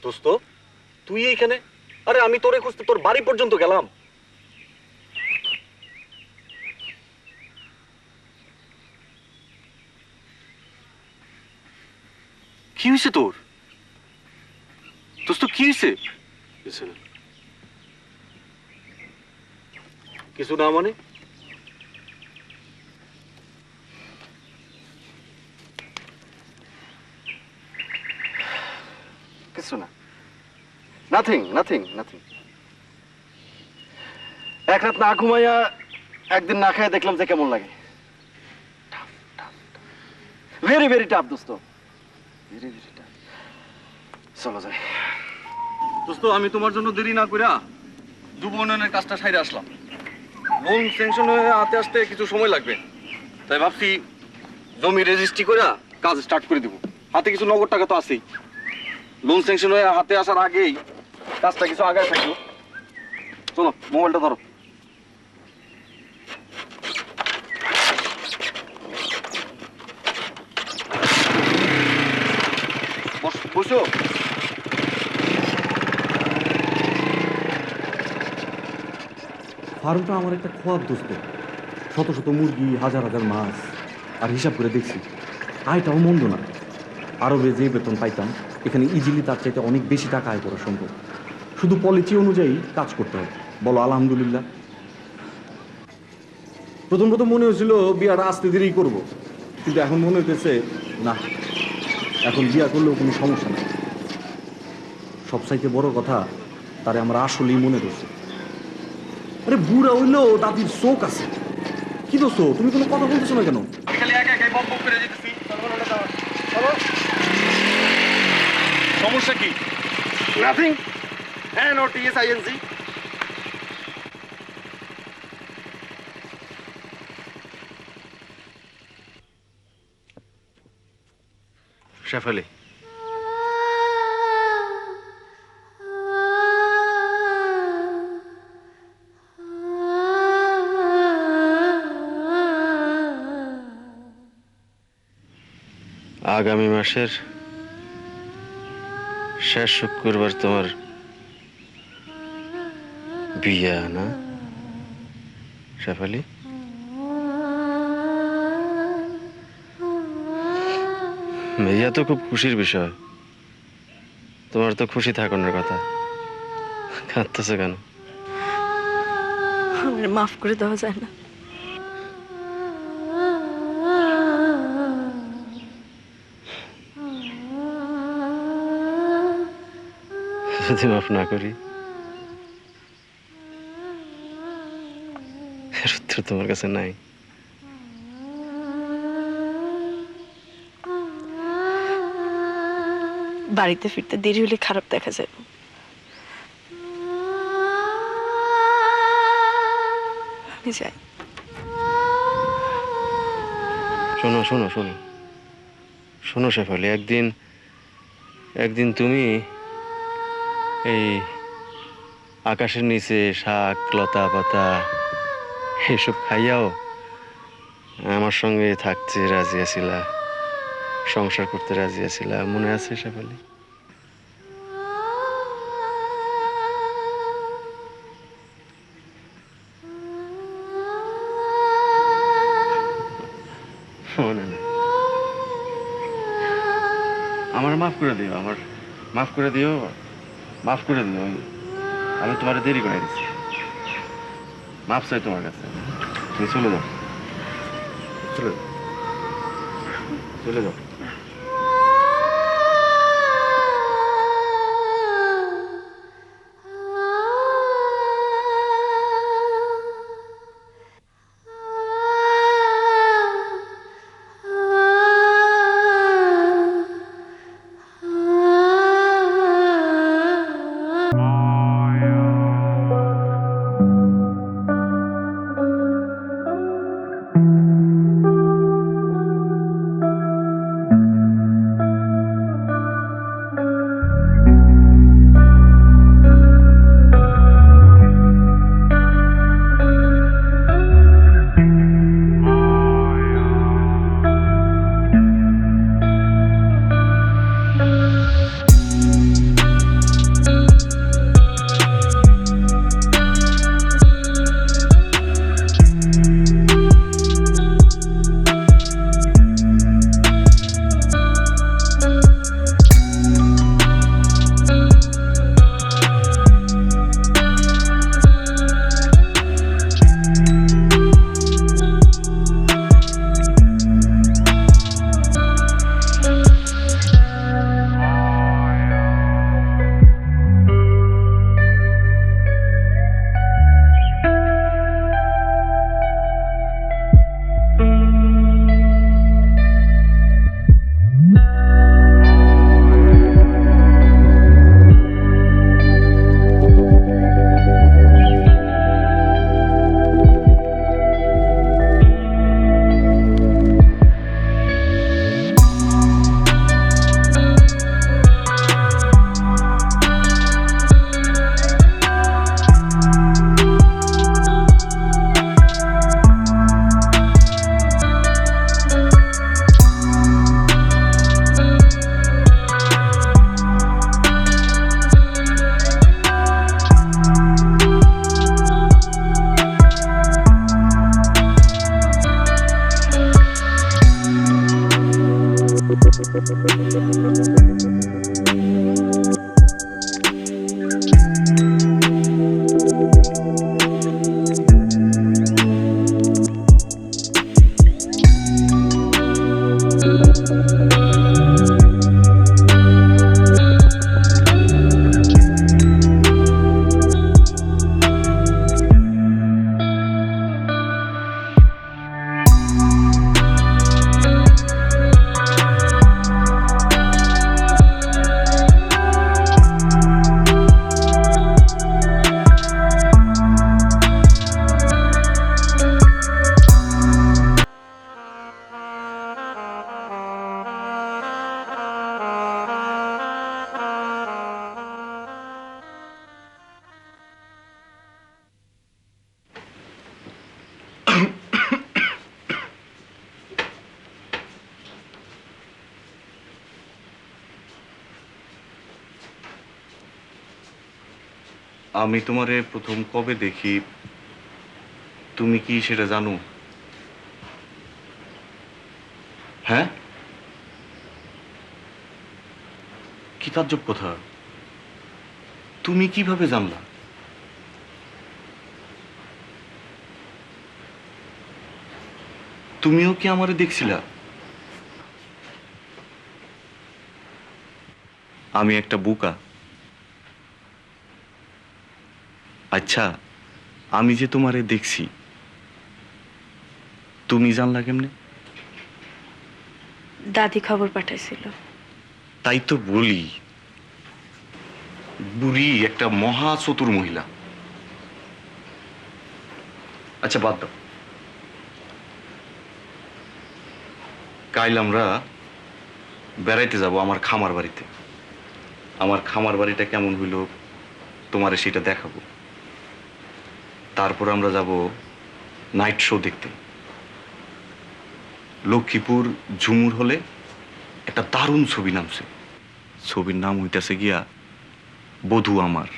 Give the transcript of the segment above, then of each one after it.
দোস্ত তুই এইখানে? আরে আমি তোরে খুঁজতে তোর বাড়ি পর্যন্ত গেলাম। কি হয়েছে তোর দোস্ত? কি হয়েছে? কিছু না। কিছু না মানে? কিছু না। Nothing nothing nothing. এক রাত না ঘুমাইয়া একদিন না খাইয়া দেখলাম যে কেমন লাগে। ভেরি ভেরি টাফ দোস্ত, ভেরি ভেরি টাফ। চলো যাই দোস্ত। আমি তোমার জন্য দেরি না কইরা যুব উন্নয়নের কাজটা সাইরে আসলাম। লোন স্যাংশন হয়ে হাতে আসতে কিছু সময় লাগবে, তাই ভাবছি জমি রেজিস্ট্রি কইরা কাজ স্টার্ট করে দিব। হাতে কিছু নগদ টাকা তো আছেই। লোন স্যাংশন হয়ে হাতে আসার আগেই কাজটা কিছু আগায় থাকলো। চলো মোবাইলটা ধরো। বসো। ফার্মটা আমার একটা খোয়াব দোস্ত। শত শত মুরগি, হাজার হাজার মাছ, আর হিসাব করে দেখছি আয়টাও মন্দ না। আরবে যে বেতন পাইতাম এখানে ইজিলি তার চাইতে অনেক বেশি টাকা আয় করা সম্ভব। শুধু পলিসি অনুযায়ী কাজ করতে হবে। বলো আলহামদুলিল্লাহ। প্রথম প্রথম মনে হয়েছিল বিয়াটা আস্তে ধীরেই করবো, কিন্তু এখন মনে হইতেছে না, এখন বিয়া করলেও কোনো সমস্যা নেই। সবচাইতে বড় কথা, তারে আমরা আসলেই মনে করছি। আরে বুড়া হইলেও দাদির চোখ আছে। কি দোস্ত, তুমি কোনো কথা বলতেছো না কেন? আমি খালি একা একাই বক বক করে যেতেছি। চলো। সমস্যা কি? নাথিং। NOTSING। শেফালি, আগামী মাসের শেষ শুক্রবার তোমার বিয়া না শেফালি? মেয়া তো খুব খুশির বিষয়। তোমার তো খুশি থাকানোর কথা। কাঁদতেছে কেন? আমার মাফ করে দেওয়া যায় না? যদি মাফ না করি, এর উত্তর তোমার কাছে নাই। বাড়িতে ফিরতে দেরি হলে খারাপ দেখা যাবে। আমি যাই। শোনো শোনো শোনো শোনো শেফালি, একদিন তুমি এই আকাশের নিচে শাক, লতা পাতা এসব খাইয়াও আমার সঙ্গে থাকতে রাজি আছিলা, সংসার করতে রাজি আছিলা, মনে আছে শেফালি? মনে নেই? আমার মাফ করে দিও, মাফ করে দিও, মাফ করে দিও। আমি তোমার দেরি করে দিচ্ছি। মাফ চাই তোমার কাছে। তুমি চলে যাও, চলে যাও, চলে যাও। আমি তোমারে প্রথম কবে দেখি তুমি কি সেটা জানো? হ্যাঁ, কি তাজ্জব কথা, তুমি কিভাবে জানলা? তুমিও কি আমারে দেখছিলা? আমি একটা বোকা। আচ্ছা, আমি যে তোমারে দেখছি তুমি জানলা কেমনে? দাদি খবর পাঠাইছিল। তাই তো বলি, বুড়ি একটা মহা চতুর মহিলা। আচ্ছা বাদ দাও, কাল আমরা বেড়াইতে যাব আমার খামার বাড়িতে। আমার খামার বাড়িটা কেমন হইল তোমারে সেটা দেখাবো। তারপর আমরা যাব নাইট শো দেখতে। লক্ষ্মীপুর ঝুমুর হলে একটা দারুণ ছবি নামছে। ছবির নাম হইতেছে গিয়া বধূ আমার।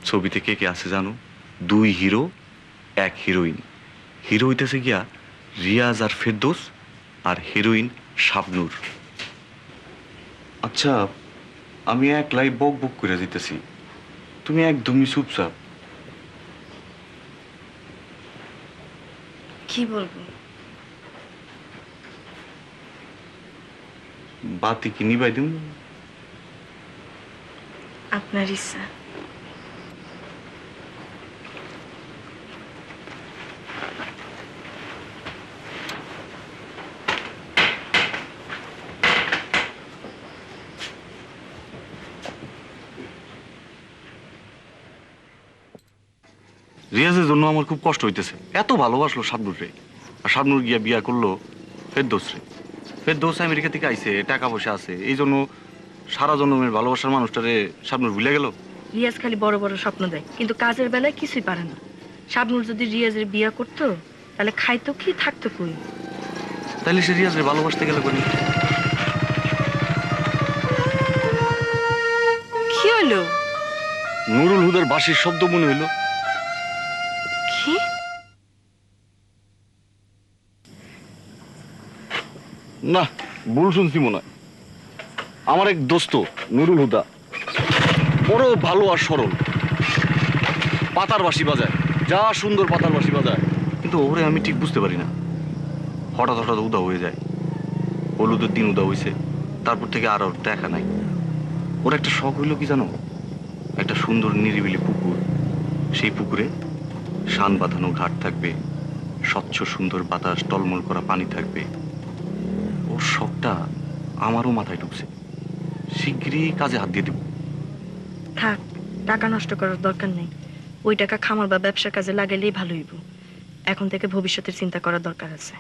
ছবিতে কে কে আছে জানো? 2 হিরো 1 হিরোইন। হিরো হইতেছে গিয়া রিয়াজ আর ফেরদৌস, আর হিরোইন শাবনূর। আচ্ছা, আমি একলাই বক বক করে দিতেছি, তুমি একদমই চুপচাপ। কি বলবো? বাতি কি নিবাই দিন? আপনার ইচ্ছা। রিয়াজের জন্য আমার খুব কষ্ট হইতেছে। এত ভালোবাসলো শাবনূরে, আর শাবনূর গিয়া বিয়া করলো ফেরদৌস রে। ফেরদৌস আমেরিকা থেকে আইছে, টাকা পয়সা আছে, এই জন্য সারা জন্মের ভালোবাসার মানুষটারে শাবনূর ভুলে গেল। রিয়াজ খালি বড় বড় স্বপ্ন দেয়, কিন্তু কাজের বেলায় কিছুই পারে না। শাবনূর যদি রিয়াজের বিয়া করতো তাহলে খাইতো কি, থাকতো কই? তাইলে সে রিয়াজের ভালোবাসতে গেল কোনি? কি হলো? নুরুল হুদার বাঁশির শব্দ মনে হইল। কি? না, ভুল শুনছি মনে হয়। আমার এক দোস্ত নুরুল হুদা বড় ভালো আর সরল, পাতার বাঁশি বাজায়, যা সুন্দর পাতার বাঁশি বাজায়, কিন্তু ওরে আমি ঠিক বুঝতে পারি না। হঠাৎ হঠাৎ উদা হয়ে যায়। হলুদের দিন উদা হয়েছে, তারপর থেকে আর ওর দেখা নাই। ওর একটা শখ হইল কি জানো? একটা সুন্দর নিরিবিলি পুকুর, সেই পুকুরে শান বাঁধানো ঘাট থাকবে, স্বচ্ছ সুন্দর বাতাস, টলমল করা পানি থাকবে। ওর শখটা আমারও মাথায় ঢুকছে, শিগগিরই কাজে হাত দিয়ে দেব। থাক, টাকা নষ্ট করার দরকার নেই। ওই টাকা খামার বা ব্যবসার কাজে লাগাইলেই ভালো হইব। এখন থেকে ভবিষ্যতের চিন্তা করার দরকার আছে।